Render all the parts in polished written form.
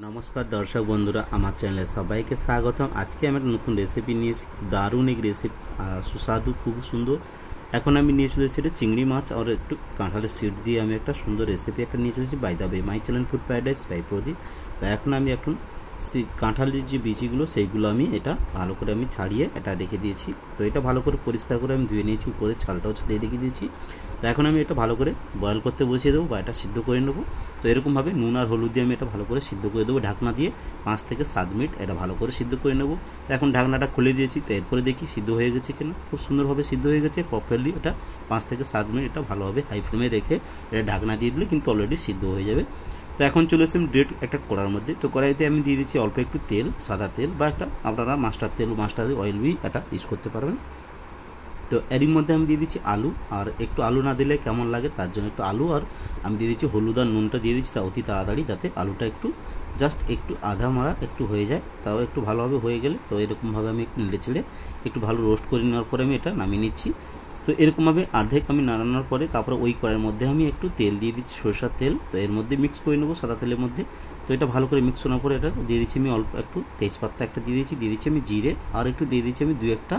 নমস্কার দর্শক বন্ধুরা, আমার চ্যানেলে সবাইকে স্বাগতম। আজকে আমি একটা নতুন রেসিপি নিয়েছি, দারুণ এক রেসিপি, সুস্বাদু, খুব সুন্দর। এখন আমি নিয়ে চলে এসেছি চিংড়ি মাছ আর একটু কাঁঠালের সিড দিয়ে আমি একটা সুন্দর রেসিপি একটা নিয়ে চলেছি by the way my channel food paradise by Pradip. তাই এখন আমি কাঁঠালের যে বীজগুলো সেইগুলো আমি এটা ভালো করে আমি ছাড়িয়ে এটা রেখে দিয়েছি। তো এটা ভালো করে পরিষ্কার করে আমি ধুয়ে নিয়েছি, উপরে ছালটাও ছাড়িয়ে রেখে দিয়েছি। তো এখন আমি এটা ভালো করে বয়েল করতে বসিয়ে দেবো বা এটা সিদ্ধ করে নেবো। তো এরকমভাবে নুন আর হলুদ দিয়ে আমি এটা ভালো করে সিদ্ধ করে দেবো ঢাকনা দিয়ে 5 থেকে 7 মিনিট এটা ভালো করে সিদ্ধ করে নেবো। তো এখন ঢাকনাটা খুলে দিয়েছি, তো এরপরে দেখি সিদ্ধ হয়ে গেছে কিনা। খুব সুন্দরভাবে সিদ্ধ হয়ে গেছে প্রপারলি। এটা 5 থেকে 7 মিনিট এটা ভালোভাবে হাই ফ্লেমে রেখে এটা ঢাকনা দিয়ে দিলে কিন্তু অলরেডি সিদ্ধ হয়ে যাবে। তো এখন চলে এসেছি ডিরেক্ট একটা কড়ার মধ্যে। তো কড়াইতে আমি দিয়ে দিচ্ছি অল্প একটু তেল, সাদা তেল বা একটা আপনারা মাস্টার অয়েল বি এটা ইউজ করতে পারবেন। তো এরই মধ্যে আমি দিয়ে দিচ্ছি আলু, আর একটু আলু না দিলে কেমন লাগে তার জন্য একটু আলু, আর আমি দিয়ে দিচ্ছি হলুদ আর নুনটা দিয়ে দিচ্ছি তা অতি তাড়াতাড়ি, যাতে আলুটা একটু জাস্ট একটু আধা মারা একটু হয়ে যায়। তাও একটু ভালোভাবে হয়ে গেলে তো এরকমভাবে আমি একটু নেড়ে চেড়ে একটু ভালো রোস্ট করে নেওয়ার পরে আমি এটা নামিয়ে নিচ্ছি। তো এরকমভাবে অর্ধেক আমি নাড়ানোর পরে তারপরে ওই কড়াইয়ের মধ্যে আমি একটু তেল দিয়ে দিচ্ছি, সরষের তেল। তো এর মধ্যে মিক্স করে নেবো সাদা তেলের মধ্যে। তো এটা ভালো করে মিক্স করার পরে এটা দিয়ে দিচ্ছি আমি অল্প একটু তেজপাতা একটা দিয়ে দিচ্ছি আমি জিরে, আর একটু দিয়ে দিচ্ছি আমি 2-1টা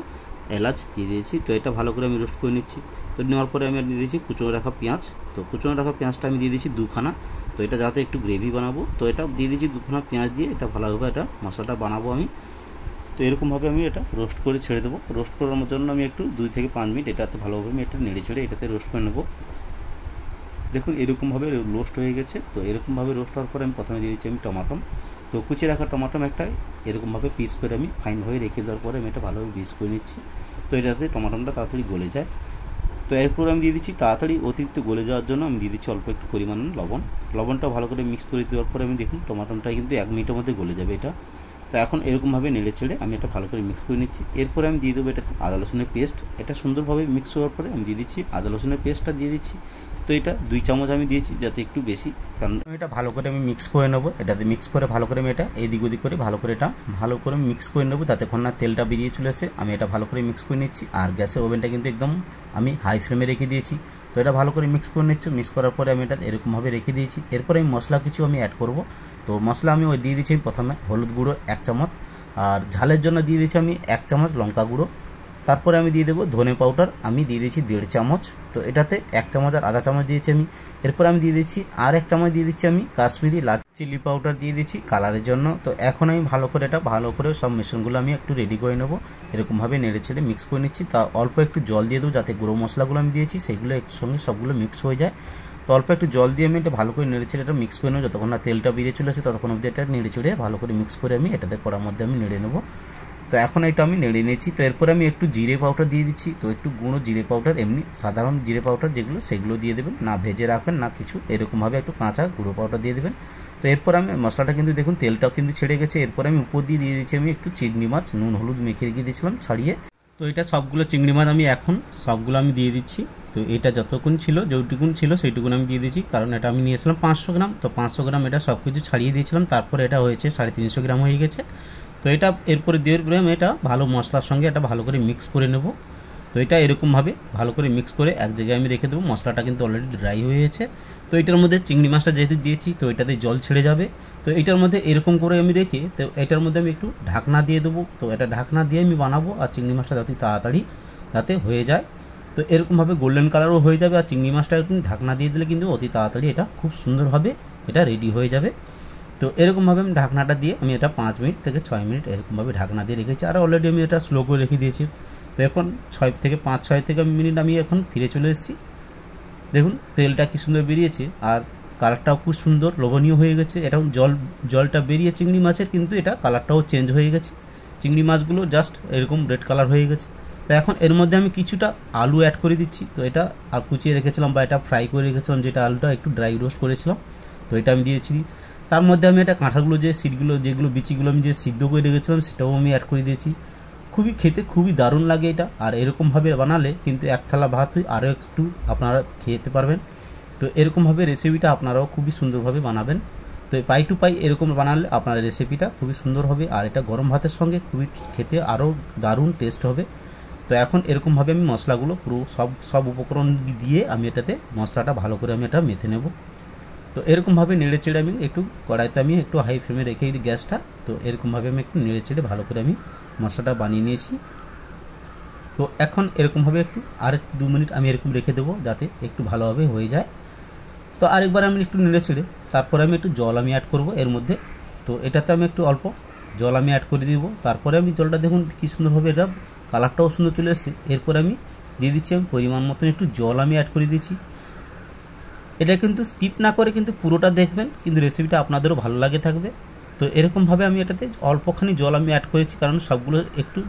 এলাচ দিয়ে দিয়েছি। তো এটা ভালো করে আমি রোস্ট করে নিচ্ছি। তো নেওয়ার পরে আমি দিয়ে দিয়েছি কুচনো রাখা পেঁয়াজ। তো কুচনো রাখা পেঁয়াজটা আমি দিয়ে দিয়েছি 2খানা। তো এটা যাতে একটু গ্রেভি বানাবো, তো এটা দিয়ে দিয়েছি 2খানা পেঁয়াজ দিয়ে এটা ভালোভাবে এটা মশলাটা বানাবো আমি। তো এরকমভাবে আমি এটা রোস্ট করে ছেড়ে দেবো। রোস্ট করার জন্য আমি একটু 2 থেকে 5 মিনিট এটাতে ভালোভাবে আমি এটা নেড়ে ছেড়ে এটাতে রোস্ট করে নেবো। দেখুন এরকমভাবে রোস্ট হয়ে গেছে। তো এরকমভাবে রোস্ট হওয়ার পরে আমি প্রথমে দিয়ে দিচ্ছি আমি টমাটো। তো কুচিয়ে রাখা টমাটো একটা এরকমভাবে পিস করে আমি ফাইনভাবে রেখে দেওয়ার পরে আমি এটা ভালোভাবে পিস করে নিচ্ছি। তো এটাতে টমাটোটা তাড়াতাড়ি গলে যায়। তো এরপর আমি দিয়ে দিচ্ছি তাড়াতাড়ি অতিরিক্ত গলে যাওয়ার জন্য আমি দিয়ে দিচ্ছি অল্প একটু পরিমাণ লবণটা ভালো করে মিক্স করে দেওয়ার পরে আমি দেখুন টমাটোটা কিন্তু 1 মিনিটের মধ্যে গলে যাবে এটা। তো এখন এরকমভাবে নেড়ে চেড়ে আমি এটা ভালো করে মিক্স করে নিচ্ছি। এরপরে আমি দিয়ে দেবো এটাতে আদা রসুনের পেস্ট। এটা সুন্দরভাবে মিক্স হওয়ার পরে আমি দিয়ে দিচ্ছি আদা রসুনের পেস্টটা দিয়ে দিচ্ছি। তো এটা 2 চামচ আমি দিয়েছি যাতে একটু বেশি, কারণ এটা ভালো করে আমি মিক্স করে নেবো। এটাতে মিক্স করে ভালো করে আমি এটা এদিক ওদিক করে ভালো করে এটা ভালো করে মিক্স করে নেবো, তাতেক্ষণ না তেলটা বেরিয়ে চলে আসে। আমি এটা ভালো করে মিক্স করে নিচ্ছি। আর গ্যাসের ওভেনটা কিন্তু একদম আমি হাই ফ্লেমে রেখে দিয়েছি। তো এটা ভালো করে মিক্স করে নিচ্ছি। মিক্স করার পরে আমি এটা এরকমভাবে রেখে দিয়েছি। এরপরে আমি মশলা কিছু আমি অ্যাড করব। তো মশলা আমি ওই দিয়ে দিচ্ছি প্রথমে হলুদ গুঁড়ো 1 চামচ, আর ঝালের জন্য দিয়ে দিচ্ছি আমি 1 চামচ লঙ্কা গুঁড়ো। তারপরে আমি দিয়ে দেবো ধনে পাউডার, আমি দিয়ে দিচ্ছি 1.5 চামচ। তো এটাতে 1 চামচ আর আধা চামচ দিয়েছি আমি। এরপর আমি দিয়ে দিচ্ছি আর 1 চামচ দিয়ে দিচ্ছি আমি কাশ্মীরি লাল চিলি পাউডার দিয়ে দিচ্ছি কালারের জন্য। তো এখন আমি ভালো করে এটা ভালো করে সব মিশ্রণগুলো আমি একটু রেডি করে নেবো। এরকমভাবে নেড়ে ছেড়ে মিক্স করে নিচ্ছি। তা অল্প একটু জল দিয়ে দেবো যাতে গুঁড়ো মশলাগুলো আমি দিয়েছি সেগুলো একসঙ্গে সবগুলো মিক্স হয়ে যায়। তো অল্প একটু জল দিয়ে আমি এটা ভালো করে নেড়ে ছেড়ে এটা মিক্স করে নেবো। যতক্ষণ না তেলটা বেরিয়ে চলে আসে ততক্ষণ অবধি এটা নেড়ে ছেড়ে ভালো করে মিক্স করে আমি এটাতে কড়ার মধ্যে আমি নেড়ে নেবো। তো এখন এটা আমি নেড়ে নিয়েছি। তো এরপরে আমি একটু জিরে পাউডার দিয়ে দিচ্ছি। তো একটু গুঁড়ো জিরে পাউডার, এমনি সাধারণ জিরে পাউডার যেগুলো সেগুলো দিয়ে দেবেন, না ভেজে রাখবেন না কিছু, এরকমভাবে একটু কাঁচা গুঁড়ো পাউডার দিয়ে দেবেন। তো এরপর আমি মশলাটা কিন্তু দেখুন তেলটাও কিন্তু ছেড়ে গেছে। এরপর আমি উপর দিয়ে দিয়েছি আমি একটু চিংড়ি মাছ নুন হলুদ মেখে রেখে দিয়েছিলাম ছাড়িয়ে। তো এটা সবগুলো চিংড়ি মাছ আমি এখন সবগুলো আমি দিয়ে দিচ্ছি। তো এটা যতক্ষণ ছিল যেটুকুন ছিল সেইটুকুন আমি দিয়ে দিচ্ছি, কারণ এটা আমি নিয়েছিলাম 500 গ্রাম। তো 500 গ্রাম এটা সব কিছু ছাড়িয়ে দিয়েছিলাম। তারপরে এটা হয়েছে 350 গ্রাম হয়ে গেছে। তো এটা এরপরে দেওয়ার পরে আমি এটা ভালো মশলার সঙ্গে এটা ভালো করে মিক্স করে নেব। তো এটা এরকমভাবে ভালো করে মিক্স করে এক জায়গায় আমি রেখে দেবো। মশলাটা কিন্তু অলরেডি ড্রাই হয়ে গেছে। তো এটার মধ্যে চিংড়ি মাছটা যেহেতু দিয়েছি তো এটাতে জল ছেড়ে যাবে। তো এটার মধ্যে এরকম করে আমি রেখে তো এটার মধ্যে আমি একটু ঢাকনা দিয়ে দেবো। তো এটা ঢাকনা দিয়ে আমি বানাবো, আর চিংড়ি মাছটা যত তাড়াতাড়ি যাতে হয়ে যায়। তো এরকমভাবে গোল্ডেন কালারও হয়ে যাবে, আর চিংড়ি মাছটা একটু ঢাকনা দিয়ে দিলে কিন্তু অতি তাড়াতাড়ি এটা খুব সুন্দরভাবে এটা রেডি হয়ে যাবে। তো এরকমভাবে আমি ঢাকনাটা দিয়ে আমি এটা 5 মিনিট থেকে 6 মিনিট এরকমভাবে ঢাকনা দিয়ে রেখেছি। আর অলরেডি আমি এটা স্লো করে রেখে দিয়েছি। তো এখন 5-6 মিনিট আমি এখন ফিরে চলে এসেছি। দেখুন তেলটা কি সুন্দর বেরিয়েছে, আর কালারটাও খুব সুন্দর লোভনীয় হয়ে গেছে। এটা জলটা বেরিয়ে চিংড়ি মাছের কিন্তু এটা কালারটাও চেঞ্জ হয়ে গেছে। চিংড়ি মাছগুলো জাস্ট এরকম রেড কালার হয়ে গেছে। তো এখন এর মধ্যে আমি কিছুটা আলু অ্যাড করে দিচ্ছি। তো এটা কুচিয়ে রেখেছিলাম বা এটা ফ্রাই করে রেখেছিলাম, যেটা আলুটা একটু ড্রাই রোস্ট করেছিলাম। তো এটা আমি দিয়েছি। তার মধ্যে আমি এটা কাঁঠালগুলো যে সিডগুলো যেগুলো বিচিগুলো আমি যে সিদ্ধ করে রেখেছিলাম সেটাও আমি অ্যাড করে দিয়েছি। খেতে খুবই দারুণ লাগে এটা। আর এরকমভাবে বানালে কিন্তু এক থালা ভাত আরও একটু আপনারা খেতে পারবেন। তো এরকমভাবে রেসিপিটা আপনারাও খুবই সুন্দরভাবে বানাবেন। তো পাই টু পাই এরকম বানালে আপনার রেসিপিটা খুবই সুন্দর হবে, আর এটা গরম ভাতের সঙ্গে খুবই খেতে আরও দারুণ টেস্ট হবে। তো এখন এরকমভাবে আমি মশলাগুলো পুরো সব উপকরণ দিয়ে আমি এটাতে মশলাটা ভালো করে আমি এটা মেখে নেব। তো তো এরকমভাবে নেড়ে চেড়ে আমি একটু কড়াইতে আমি একটু হাই ফ্লেমে রেখে দিই গ্যাসটা। তো এরকমভাবে আমি একটু নেড়ে চেড়ে ভালো করে আমি মশলাটা বানিয়ে নিয়েছি। তো এখন এরকমভাবে একটু আর 2 মিনিট আমি এরকম রেখে দেবো যাতে একটু ভালোভাবে হয়ে যায়। তো আরেকবার আমি একটু নেড়ে চেড়ে তারপরে আমি একটু জল আমি অ্যাড করব এর মধ্যে। তো এটাতে আমি একটু অল্প জল আমি অ্যাড করে দিব। তারপরে আমি জলটা দেখুন কী সুন্দরভাবে এটা কালারটাও সুন্দর চলে এসেছে। এরপরে আমি দিয়ে দিচ্ছি আমি পরিমাণ মতন একটু জল আমি অ্যাড করে দিচ্ছি। এটা কিন্তু স্কিপ না করে কিন্তু পুরোটা দেখবেন, কিন্তু রেসিপিটা আপনাদেরও ভালো লাগে থাকবে। তো এরকমভাবে আমি এটাতে অল্পখানি জল আমি অ্যাড করেছি, কারণ সবগুলো একটু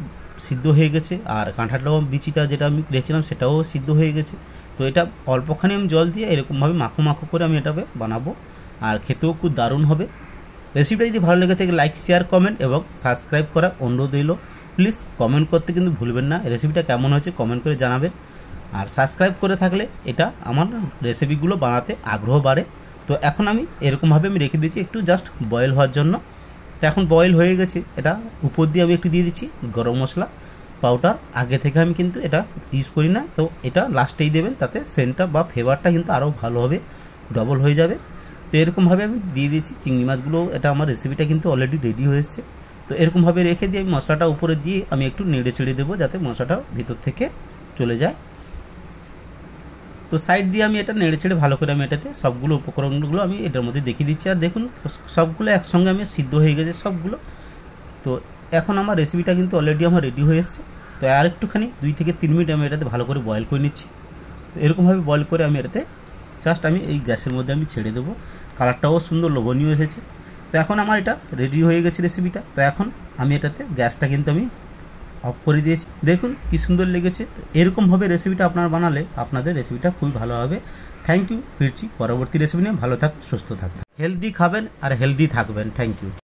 সিদ্ধ হয়ে গেছে আর কাঁঠালটাও বিচিটা যেটা আমি রেখেছিলাম সেটাও সিদ্ধ হয়ে গেছে। তো এটা অল্পখানি আমি জল দিয়ে এরকমভাবে মাখো মাখো করে আমি এটাকে বানাবো, আর খেতেও খুব দারুণ হবে। রেসিপিটা যদি ভালো লেগে থাকে লাইক, শেয়ার, কমেন্ট এবং সাবস্ক্রাইব করা অনুরোধ রইল। প্লিজ কমেন্ট করতে কিন্তু ভুলবেন না, রেসিপিটা কেমন হয়েছে কমেন্ট করে জানাবেন। আর সাবস্ক্রাইব করে থাকলে এটা আমার রেসিপিগুলো বানাতে আগ্রহ বাড়ে। তো এখন আমি এরকমভাবে আমি রেখে দিচ্ছি একটু জাস্ট বয়েল হওয়ার জন্য। তো এখন বয়েল হয়ে গেছে, এটা উপর দিয়ে আমি একটু দিয়ে দিচ্ছি গরম মশলা পাউডার। আগে থেকে আমি কিন্তু এটা ইউজ করি না, তো এটা লাস্টেই দেবেন, তাতে সেন্টটা বা ফ্লেভারটা কিন্তু আরও ভালো হবে, ডবল হয়ে যাবে। তো এরকমভাবে আমি দিয়ে দিয়েছি চিংড়ি মাছগুলো। এটা আমার রেসিপিটা কিন্তু অলরেডি রেডি হয়ে এসছে। তো এরকমভাবে রেখে দিয়ে আমি মশলাটা উপরে দিয়ে আমি একটু নেড়ে চেড়ে দেবো যাতে মশলাটা ভিতর থেকে চলে যায়। তো সাইড দিয়ে আমি এটা নেড়ে চেড়ে ভালো করে আমি এটাতে সবগুলো উপকরণগুলো আমি এটার মধ্যে দেখিয়ে দিচ্ছি। আর দেখুন সবগুলো একসঙ্গে আমি সিদ্ধ হয়ে গেছে সবগুলো। তো এখন আমার রেসিপিটা কিন্তু অলরেডি আমার রেডি হয়ে এসছে। তো আর একটুখানি 2 থেকে 3 মিনিট আমি এটাতে ভালো করে বয়েল করে নিচ্ছি। তো এরকমভাবে বয়েল করে আমি এটাতে জাস্ট আমি এই গ্যাসের মধ্যে আমি ছেড়ে দেবো। কালারটাও সুন্দর লোভনীয় এসেছে। তো এখন আমার এটা রেডি হয়ে গেছে রেসিপিটা। তো এখন আমি এটাতে গ্যাসটা কিন্তু আমি অফ করে দিয়েছি। দেখুন কি সুন্দর লেগেছে। তো এরকমভাবে রেসিপিটা আপনারা বানালে আপনাদের রেসিপিটা খুবই ভালো হবে। Thank you. ফিরছি পরবর্তী রেসিপি নিয়ে। ভালো থাক, সুস্থ থাকবেন, হেলদি খাবেন আর হেলদি থাকবেন। Thank you.